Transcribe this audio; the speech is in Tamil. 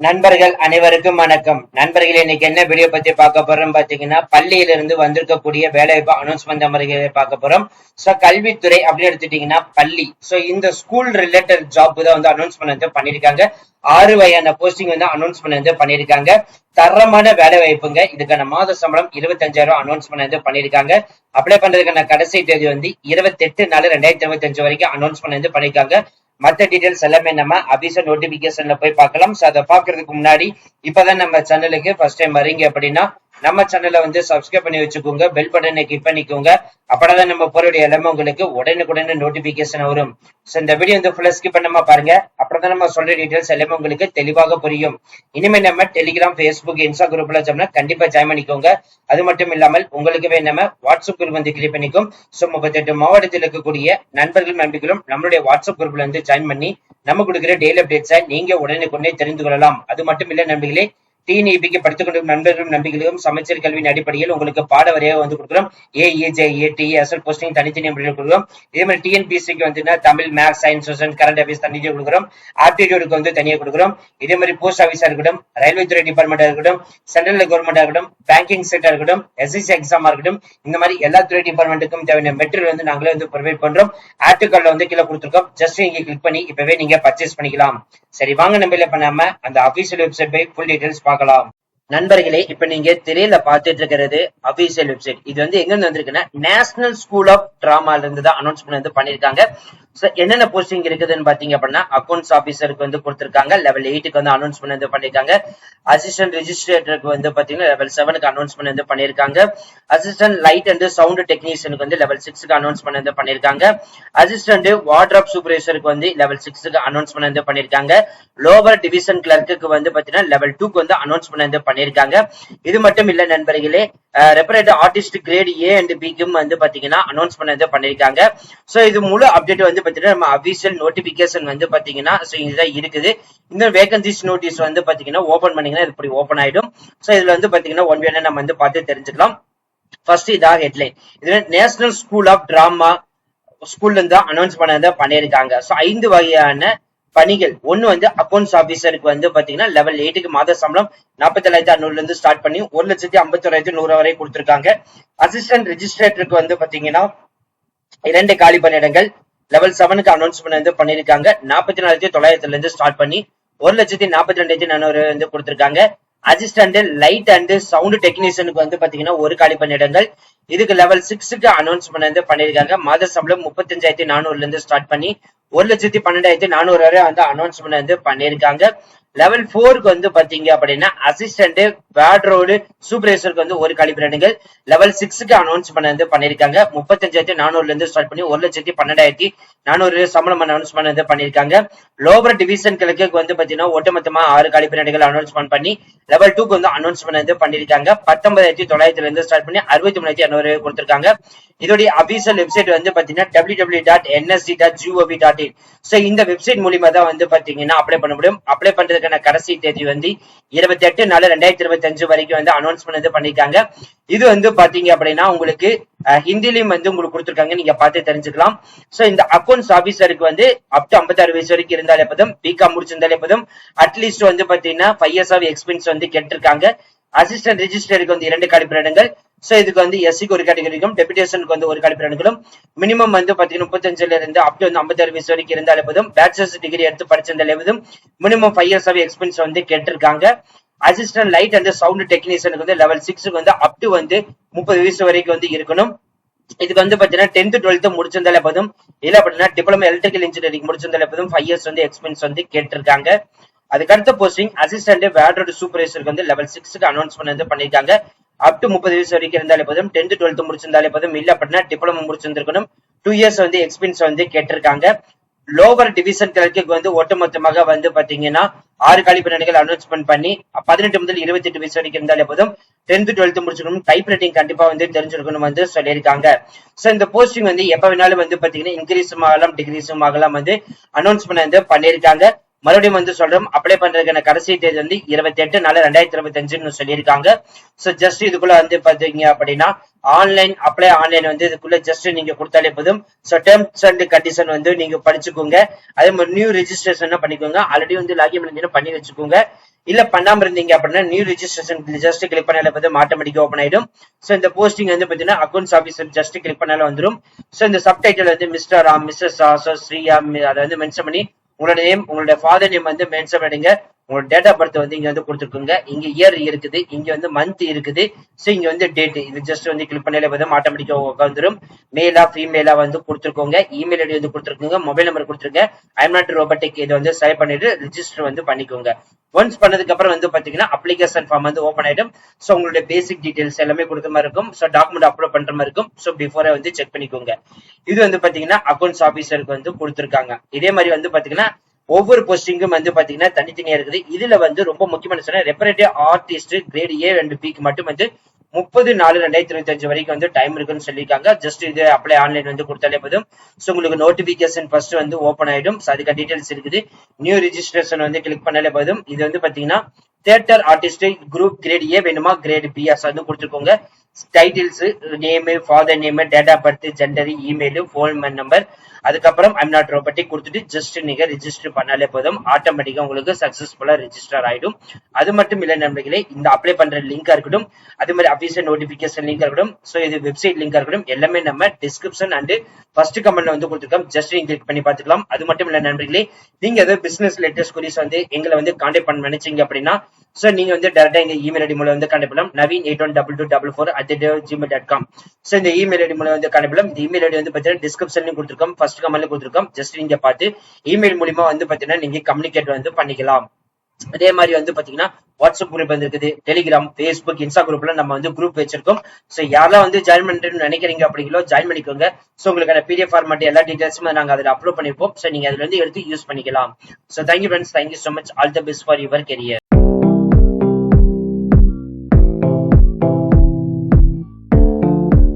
நண்பர்கள் அனைவருக்கும் வணக்கம். நண்பர்களே, இன்னைக்கு என்ன வீடியோ பத்தி பார்க்க போறோம் பாத்தீங்கன்னா, பள்ளியிலிருந்து வந்திருக்கக்கூடிய வேலைவாய்ப்பு அனௌன்ஸ்மெண்ட் முறைகளை பார்க்க போறோம். சோ கல்வித்துறை அப்படின்னு எடுத்துட்டீங்கன்னா பள்ளி. சோ இந்த ஸ்கூல் ரிலேட்டட் ஜாப் தான் வந்து அனௌன்ஸ்மெண்ட் வந்து பண்ணிருக்காங்க. 6 வகையான போஸ்டிங் வந்து அனௌன்ஸ்மெண்ட் வந்து பண்ணிருக்காங்க. தரமான வேலை வாய்ப்புங்க. இதுக்கான மாத சம்பளம் 25,000 அனௌன்ஸ்மெண்ட் வந்து பண்ணிருக்காங்க. அப்ளை பண்றதுக்கான கடைசி தேதி வந்து 28/4/2025 வரைக்கும் அனௌன்ஸ்மெண்ட் வந்து பண்ணிருக்காங்க. மத்த டீடைல்ஸ் எல்லாமே நம்ம அபிஷியல் நோட்டிபிகேஷன்ல போய் பார்க்கலாம். சோ அதை பாக்குறதுக்கு முன்னாடி இப்பதான் நம்ம சேனலுக்கு ஃபர்ஸ்ட் டைம் வரீங்க அப்படின்னா நம்ம சேனலை வந்து சப்ஸ்கிரைப் பண்ணி வச்சுக்கோங்க, பெல் பட்டனை கிளிக் பண்ணிக்கோங்க. அப்பதான் நம்ம போறக்கூடிய எல்லாமே உங்களுக்கு உடனுக்குடனே நோட்டிபிகேஷன் வரும். சோ இந்த வீடியோ வந்து ஃபுல்லா ஸ்கிப் பண்ணாம பாருங்க. அப்பதான் நம்ம சொல்ற டீடைல்ஸ் எல்லாமே உங்களுக்கு தெளிவாக புரியும். இனிமே நம்ம டெலிகிராம், ஃபேஸ்புக், இன்ஸ்டா குரூப்ல சொன்னா கண்டிப்பா ஜாயின் பண்ணிக்கோங்க. அது மட்டும் இல்லாமல் உங்களுக்கு நம்ம வாட்ஸ்அப் குரூப் வந்து கிரியேட் பண்ணிக்கும். சோ 38 மாவட்டத்தில் இருக்கக்கூடிய நண்பர்களும் நண்பிகளும் நம்மளுடைய வாட்ஸ்அப் குரூப்ல வந்து ஜாயின் பண்ணி நம்ம கொடுக்குற டெய்லி அப்டேட்ஸை நீங்க உடனுக்குடனே தெரிந்து கொள்ளலாம். அது மட்டும் இல்ல நண்பர்களே, டிஎன்இபிக்கு படித்துக் கொண்டிருக்கும் நண்பர்களும் நம்பிக்கைகளும் சமச்சீர் கல்வியின் அடிப்படையில் உங்களுக்கு பாட வரையாக வந்து கொடுக்குறோம். ஏஇஜேஏடி போஸ்டிங் தனித்தனி அப்படின்னு கொடுக்குறோம். இதே மாதிரி டிஎன்பிஎஸ்சிக்கு வந்து Tamil, maths, science, social, current affairs தனியாக கொடுக்குறோம். ஆப்டிடியூடுக்கு வந்து தனியாக கொடுக்குறோம். இதே மாதிரி போஸ்ட் ஆஃபீஸா இருக்கட்டும், ரயில்வே துறை டிபார்ட்மெண்டா இருக்கட்டும், சென்ட்ரல் கவர்மெண்டா இருக்கட்டும், பேங்கிங் செக்டரா இருக்கட்டும், எஸ்எஸ்சி எக்ஸாமா இருக்கட்டும், இந்த மாதிரி எல்லா துறை டிபார்ட்மெண்ட்டுக்கும் தேவையான மெட்டீரியல் வந்து நாங்களே வந்து ப்ரொவைட் பண்றோம். ஆர்டிகல்ல வந்து கீழே கொடுத்துருக்கோம். ஜஸ்ட் நீங்க கிளிக் பண்ணி இப்பவே நீங்க பர்ச்சேஸ் பண்ணிக்கலாம். சரி, வாங்க நம்ம பண்ணாம அந்த அபிஷியல் வெப்சைட் போய் ஃபுல் டீடைல்ஸ் பார்க்கலாம். நண்பர்களே, இப்ப நீங்க திரையில பாத்துட்டு இருக்கிறது அபிஷியல் வெப்சைட். இது வந்து எங்க இருந்து வந்திருக்குன்னா நேஷனல் ஸ்கூல் ஆஃப் டிராமால இருந்து தான் அனௌன்ஸ்மெண்ட் வந்து பண்ணிருக்காங்க. என்னென்ன போஸ்டிங் இருக்குதுன்னு பாத்தீங்க அப்படின்னா, அக்கௌண்ட்ஸ் ஆபீசருக்கு வந்து கொடுத்திருக்காங்க. லெவல் 8க்கு வந்து அனௌன்ஸ்மெண்ட் வந்து பண்ணிருக்காங்க. அசிஸ்டன்ட் ரெஜிஸ்ட்ரேட்டருக்கு வந்து பாத்தீங்கன்னா லெவல் 7க்கு அனௌன்ஸ்மெண்ட் வந்து பண்ணிருக்காங்க. அசிஸ்டன்ட் லைட் அண்ட் சவுண்ட் டெக்னீஷியனுக்கு வந்து லெவல் 6க்கு அனௌன்ஸ்மெண்ட் வந்து பண்ணிருக்காங்க. அசிஸ்டன்ட் வார்ட்ரோப் சூப்பர்வைசருக்கு வந்து லெவல் 6க்கு அனௌன்ஸ்மெண்ட் வந்து பண்ணிருக்காங்க. லோவர் டிவிஷன் கிளர்க்கு வந்து பாத்தீங்கன்னா லெவல் 2க்கு வந்து அனௌன்ஸ்மெண்ட் வந்து பண்ணிருக்காங்க. இது மட்டும் இல்ல நண்பர்களே, represent artist grade A and பிக்கும் வந்து பாத்தீங்கன்னா அனௌன்ஸ்மெண்ட் வந்து பண்ணிருக்காங்க. சோ இது முழு அப்டேட் வந்து பாத்தீங்கன்னா நம்ம அபிஷியல் நோட்டிபிகேஷன் வந்து பாத்தீங்கன்னா இதுதான் இருக்குது. இந்த வேகன்சிஸ் நோட்டீஸ் வந்து பாத்தீங்கன்னா ஓபன் பண்ணீங்கன்னா இது இப்படி ஓபன் ஆயிடும். சோ இதுல வந்து பாத்தீங்கன்னா ஒன் பை ஒன் நம்ம வந்து பார்த்து தெரிஞ்சுக்கலாம். ஃபர்ஸ்ட் இதான் ஹெட்லைன். இது நேஷனல் ஸ்கூல் ஆஃப் டிராமா ஸ்கூல்ல இருந்து அனௌன்ஸ் பண்ணதை பண்ணிருக்காங்க. சோ 5 வகையான பணிகள். ஒண்ணு வந்து அக்கௌண்ட்ஸ் ஆபீசருக்கு வந்து பாத்தீங்கன்னா லெவல் 8க்கு மாத சம்பளம் 47,600 இருந்து ஸ்டார்ட் பண்ணி 1,51,100 வரை கொடுத்திருக்காங்க. அசிஸ்டன்ட் ரெஜிஸ்ட்ரேட்டருக்கு வந்து பாத்தீங்கன்னா 2 காலி பணியிடங்கள் லெவல் 7க்கு அனௌன்ஸ்மெண்ட் வந்து பண்ணிருக்காங்க. 44,900 இருந்து ஸ்டார்ட் பண்ணி 1,42,400 வந்து கொடுத்திருக்காங்க. அசிஸ்டன்ட் லைட் அண்ட் சவுண்ட் டெக்னீஷியனுக்கு வந்து பாத்தீங்கன்னா 1 காலி பணியிடங்கள். இதுக்கு லெவல் 6க்கு அனௌன்ஸ்மெண்ட் வந்து பண்ணிருக்காங்க. மாத சம்பளம் 35,400 இருந்து ஸ்டார்ட் பண்ணி 1,12,400 வரை வந்து அனௌன்ஸ்மெண்ட் வந்து பண்ணிருக்காங்க. லெவல் 4க்கு வந்து பாத்தீங்க அப்படின்னா அசிஸ்டன்ட் வார்ட்ரோப் சூப்பர்வைசருக்கு வந்து 1 காலி பணியிடங்கள். லெவல் 6க்கு அனௌன்ஸ்மெண்ட் வந்து பண்ணிருக்காங்க. 35,400 இருந்து ஸ்டார்ட் பண்ணி 1,12,400 சம்பளம் அனௌன்ஸ்மெண்ட் வந்து பண்ணிருக்காங்க. லோவர் டிவிஷன் கிழக்கு வந்து பாத்தீங்கன்னா ஒட்டுமொத்தமா 6 காலி பணியிடங்கள் அனௌன்ஸ்மெண்ட் பண்ணி லெவல் 2க்கு வந்து அனௌன்ஸ்மெண்ட் வந்து பண்ணிருக்காங்க. 19,900 இருந்து ஸ்டார்ட் பண்ணி 63,200 கொடுத்திருக்காங்க. இதோடைய அபிஷியல் வெப்சைட் வந்து பாத்தீங்கன்னா www.nsc.gov.in. சோ இந்த வெப்சைட் மூலியமா தான் வந்து பாத்தீங்கன்னா அப்ளை பண்ண முடியும். அப்ளை பண்றதுக்கான கடைசி தேதி வந்து 28/4/2025 வரைக்கும் வந்து அனௌன்ஸ்மெண்ட் வந்து பண்ணிருக்காங்க. இது வந்து பாத்தீங்க அப்படின்னா உங்களுக்கு ஹிந்திலையும் வந்து உங்களுக்கு கொடுத்திருக்காங்க, நீங்க பார்த்து தெரிஞ்சுக்கலாம். சோ இந்த அக்கௌண்ட்ஸ் ஆபீசருக்கு வந்து அப் டு 56 வயசு வரைக்கும் இருந்தாலே போதும், பிகாம் முடிச்சிருந்தாலே போதும், அட்லீஸ்ட் வந்து பாத்தீங்கன்னா 5 years ஆஃப் எக்ஸ்பீரியன்ஸ் வந்து கேட்டிருக்காங்க. அசிஸ்டன்ட் ரெஜிஸ்ட்ரேட்டருக்கு வந்து 2 காலி பணியிடங்கள். சோ இதுக்கு வந்து எஸ்சிக்கு 1 கேட்டகரிக்கும், டெபுடேஷனுக்கு வந்து 1 காலி பணியிடங்களும். மினிமம் வந்து பாத்தீங்கன்னா 35ல இருந்து அப் டு 56 வயசு வரைக்கும் இருந்தாலே போதும், பேச்சுலர்ஸ் டிகிரி எடுத்து படிச்சிருந்தாலே போதும், மினிமம் 5 years ஆஃப் எக்ஸ்பீரியன்ஸ் வந்து கேட்டிருக்காங்க. அசிஸ்டன்ட் லைட் அண்ட் சவுண்ட் டெக்னீஷியனுக்கு வந்து லெவல் 6க்கு வந்து அப் டு வந்து 30 வயசு வரைக்கும் வந்து இருக்கணும். இதுக்கு வந்து பாத்தீங்கன்னா 10th 12th முடிச்சிருந்தாலே போதும், இல்ல அப்படின்னா டிப்ளமோ எலக்ட்ரிக்கல் இன்ஜினியரிங் முடிச்சிருந்தாலே போதும், 5 years வந்து எக்ஸ்பீரியன்ஸ் வந்து கேட்டிருக்காங்க. அதுக்கு அடுத்த போஸ்டிங் அசிஸ்டன்ட் வார்ட்ரோப் சூப்பர்வைசருக்கு வந்து லெவல் 6க்கு அனௌன்ஸ்மெண்ட் வந்து பண்ணிருக்காங்க. அப் டு 30 வயசு வரைக்கும் இருந்தாலே போதும், 10th 12th முடிச்சிருந்தாலே போதும், இல்ல அப்படின்னா டிப்ளமோ முடிச்சிருந்திருக்கணும், 2 years வந்து எக்ஸ்பீரியன்ஸ் வந்து கேட்டிருக்காங்க. லோவர் டிவிஷன் கிளர்க்கு வந்து ஒட்டுமொத்தமாக வந்து பாத்தீங்கன்னா 6 காலி பணியிடங்கள் அனௌன்ஸ்மெண்ட் பண்ணி 18 முதல் 28 வயசு வரைக்கும் இருந்தாலே போதும், 10th 12th முடிச்சிருக்கணும், டைப் ரைட்டிங் கண்டிப்பா வந்து தெரிஞ்சிருக்கணும் வந்து சொல்லியிருக்காங்க. சோ இந்த போஸ்டிங் வந்து எப்ப வேணாலும் வந்து பாத்தீங்கன்னா இன்க்ரீஸும் ஆகலாம், டிகிரீஸும் ஆகலாம் வந்து அனௌன்ஸ்மெண்ட் வந்து பண்ணிருக்காங்க. மறுபடியும் வந்து சொல்றோம், அப்ளை பண்றதுக்கான கடைசி தேதி வந்து 28/4/2025 சொல்லியிருக்காங்க. சோ ஜஸ்ட் இதுக்குள்ள வந்து பாத்தீங்க அப்படின்னா ஆன்லைன் அப்ளை வந்து இதுக்குள்ள ஜஸ்ட் நீங்க கொடுத்தாலே போதும். சோ டெர்ம்ஸ் அண்ட் கண்டிஷன் வந்து நீங்க படிச்சுக்கோங்க. அதே மாதிரி நியூ ரெஜிஸ்ட்ரேஷன் பண்ணிக்கோங்க. ஆல்ரெடி வந்து லாகின் பண்ணி வச்சுக்கோங்க. இல்ல பண்ணாம இருந்தீங்க அப்படின்னா நியூ ரெஜிஸ்ட்ரேஷன் ஜஸ்ட் கிளிக் பண்ணாலே பார்த்து ஆட்டோமேட்டிக்கா ஓப்பன் ஆயிடும். சோ இந்த போஸ்டிங் வந்து பாத்தீங்கன்னா அக்கௌண்ட்ஸ் ஆபீசர் ஜஸ்ட் கிளிக் பண்ணாலும் வந்துடும். சோ இந்த சப்டைட்டில் வந்து மிஸ்டர் ராம், மிஸ்ஸஸ் ஸ்ரீயா அதை வந்து மென்ஷன் பண்ணி உங்களோட நேம், உங்களோட ஃபாதர் நேம் வந்து மென்ஷன் பண்ணுங்க. உங்களோட டேட் ஆஃப் பர்த் வந்து இங்க வந்து கொடுத்துருக்குங்க. இங்க இயர் இருக்குது, இங்க வந்து மந்த் இருக்குது, சோ இங்க வந்து டேட். இது ஜஸ்ட் வந்து கிளிக் பண்ணாலே பார்த்தா ஆட்டோமேட்டிக்கா வந்துடும். மேலா ஃபீமேலா வந்து கொடுத்துருக்கோங்க. இமெயில் ஐடி வந்து கொடுத்துருக்கோங்க, மொபைல் நம்பர் கொடுத்துருங்க. ஐம் நாட் ரோபோட்டிக் இதை வந்து சேவ் பண்ணிட்டு ரிஜிஸ்டர் வந்து பண்ணிக்கோங்க. ஒன்ஸ் பண்ணதுக்கு அப்புறம் வந்து பாத்தீங்கன்னா அப்ளிகேஷன் ஃபார்ம் வந்து ஓப்பன் ஆயிடும். சோ உங்களுடைய பேசிக் டீடைல்ஸ் எல்லாமே கொடுத்த மாதிரி இருக்கும். சோ டாக்குமெண்ட் அப்லோட் பண்ற மாதிரி இருக்கும். சோ பிஃபோரே வந்து செக் பண்ணிக்கோங்க. இது வந்து பாத்தீங்கன்னா அக்கௌண்ட்ஸ் ஆபீசருக்கு வந்து கொடுத்துருக்காங்க. இதே மாதிரி வந்து பாத்தீங்கன்னா ஒவ்வொரு போஸ்டிங்கும் வந்து பாத்தீங்கன்னா தனித்தனியா இருக்குது. இதுல வந்து ரொம்ப முக்கியமான சொன்னா representative artist great A and B க்கு மட்டும் வந்து 30/4/2025 வரைக்கும் வந்து டைம் இருக்குன்னு சொல்லியிருக்காங்க. ஜஸ்ட் இது அப்ளை ஆன்லைன் வந்து கொடுத்தாலே போதும். சோ உங்களுக்கு நோட்டிபிகேஷன் ஃபர்ஸ்ட் வந்து ஓப்பன் ஆயிடும். சோ அதுக்கு டீடைல்ஸ் இருக்குது. நியூ ரெஜிஸ்ட்ரேஷன் வந்து கிளிக் பண்ணாலே போதும். இது வந்து பாத்தீங்கன்னா theatre artist group grade A வேணுமா, கிரேட் B வந்து கொடுத்துருக்கோங்க. Titles, name, father name, date of birth, gender, email, phone number, அதுக்கப்புறம் ஐம் நாட் ரோபோட்டிக் கொடுத்துட்டு ஜஸ்ட் நீங்க ரெஜிஸ்டர் பண்ணாலே போதும். ஆட்டோமேட்டிக்கா உங்களுக்கு சக்சஸ்ஃபுல்லா ரெஜிஸ்டர் ஆயிடும். அது மட்டும் இல்ல நண்பர்களே, இந்த அப்ளை பண்ற லிங்கா இருக்கட்டும், அது மாதிரி அபிஷியல் நோட்டிபிகேஷன் லிங்க் இருக்கட்டும், சோ இது வெப்சைட் லிங்கா இருக்கட்டும், எல்லாமே நம்ம டிஸ்கிரிப்ஷன் அண்ட் ஃபர்ஸ்ட் கமெண்ட்ல வந்து கொடுத்துருக்கோம். ஜஸ்ட் நீங்க கிளிக் பண்ணி பாத்துக்கலாம். அது மட்டும் இல்ல நண்பர்களே, நீங்க ஏதாவது பிசினஸ் ரிலேட்டட் குரீஸ் வந்து எங்களை வந்து கான்டாக்ட் பண்ண நினைச்சீங்க அப்படின்னா சோ நீங்க வந்து டைரக்டா இந்த இமெயில் ஐடி மூலம் வந்து கான்டாக்ட் பண்ணலாம். naveen812244@gmail.com. சோ இந்த இமெயில் ஐடி மூலம் வந்து கான்டாக்ட் பண்ணலாம். இந்த இமெயில் ஐடி வந்து பாத்தீங்கன்னா டிஸ்கிரிப்ஷன்லயும் கொடுத்துருக்கோம், ஃபர்ஸ்ட் கமெண்ட்ல கொடுத்துருக்கோம். ஜஸ்ட் நீங்க பார்த்து இமெயில் மூலியமா வந்து பாத்தீங்கன்னா நீங்க கம்யூனிகேட் வந்து பண்ணிக்கலாம். அதே மாதிரி வந்து பாத்தீங்கன்னா வாட்ஸ்அப் குரூப் வந்து இருக்குது, டெலிகிராம், பேஸ்புக், இன்ஸ்டா குரூப்ல நம்ம வந்து குரூப் வச்சிருக்கோம். சோ யாரெல்லாம் வந்து ஜாயின் பண்றேன்னு நினைக்கிறீங்க அப்படிங்களோ ஜாயின் பண்ணிக்கோங்க. சோ உங்களுக்கான PDF ஃபார்மேட் எல்லா டீடைல்ஸும் நாங்க அதுல அப்லோட் பண்ணிருப்போம். சோ நீங்க அதுல இருந்து எடுத்து யூஸ் பண்ணிக்கலாம். So thank you friends, thank you so much, all the best for your career.